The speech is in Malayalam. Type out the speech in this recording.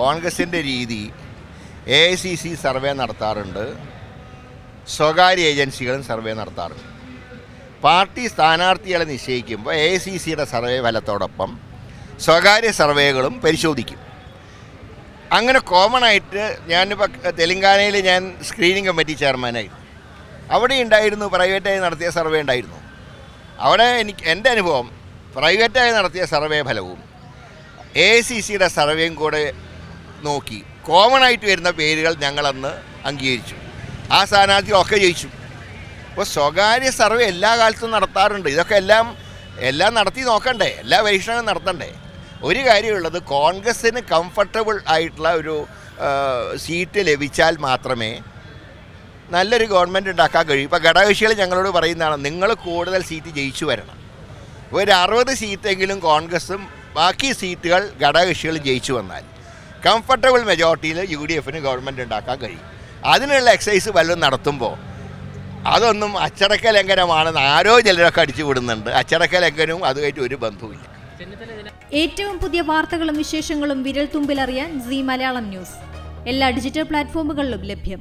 കോൺഗ്രസിൻ്റെ രീതി AICC സർവേ നടത്താറുണ്ട്, സ്വകാര്യ ഏജൻസികളും സർവേ നടത്താറുണ്ട്. പാർട്ടി സ്ഥാനാർത്ഥികളെ നിശ്ചയിക്കുമ്പോൾ AICCയുടെ സർവേ ഫലത്തോടൊപ്പം സ്വകാര്യ സർവേകളും പരിശോധിക്കും. അങ്ങനെ കോമൺ ആയിട്ട് ഞാനിപ്പോൾ തെലങ്കാനയിൽ ഞാൻ സ്ക്രീനിങ് കമ്മിറ്റി ചെയർമാനായിരുന്നു. അവിടെ ഉണ്ടായിരുന്നു, പ്രൈവറ്റായി നടത്തിയ സർവേ ഉണ്ടായിരുന്നു. അവിടെ എൻ്റെ അനുഭവം പ്രൈവറ്റായി നടത്തിയ സർവേ ഫലവും AICCയുടെ സർവേയും കൂടെ നോക്കി കോമൺ ആയിട്ട് വരുന്ന പേരുകൾ ഞങ്ങളന്ന് അംഗീകരിച്ചു. ആ സ്ഥാനാർത്ഥികളൊക്കെ ജയിച്ചു. അപ്പോൾ സ്വകാര്യ സർവേ എല്ലാ കാലത്തും നടത്താറുണ്ട്. ഇതൊക്കെ എല്ലാം നടത്തി നോക്കണ്ടേ, എല്ലാ പരീക്ഷണവും നടത്തണ്ടേ. ഒരു കാര്യമുള്ളത്, കോൺഗ്രസ്സിന് കംഫർട്ടബിൾ ആയിട്ടുള്ള ഒരു സീറ്റ് ലഭിച്ചാൽ മാത്രമേ നല്ലൊരു ഗവൺമെൻറ് ഉണ്ടാക്കാൻ കഴിയും. ഇപ്പോൾ ഘടകകക്ഷികൾ ഞങ്ങളോട് പറയുന്നതാണ്, നിങ്ങൾ കൂടുതൽ സീറ്റ് ജയിച്ചു വരണം. ഒരു 60 സീറ്റെങ്കിലും കോൺഗ്രസും ബാക്കി സീറ്റുകൾ ഘടകകക്ഷികളും ജയിച്ചു വന്നാൽ കംഫർട്ടബിൾ മെജോറിറ്റിയിൽ UDFന് ഗവൺമെൻറ് ഉണ്ടാക്കാൻ കഴിയും. അതിനുള്ള എക്സസൈസ് വല്ലതും നടത്തുമ്പോൾ അതൊന്നും അച്ചടക്ക ലംഘനമാണെന്ന് ആരോ ചിലരൊക്കെ അടിച്ചു വിടുന്നുണ്ട്. അച്ചടക്ക ലംഘനവും അതുമായിട്ട് ഒരു ബന്ധവുമില്ല. ഏറ്റവും പുതിയ വാർത്തകളും വിശേഷങ്ങളും വിരൽ തുമ്പിലറിയാൻ Zee മലയാളം ന്യൂസ് എല്ലാ ഡിജിറ്റൽ പ്ലാറ്റ്ഫോമുകളിലും ലഭ്യം.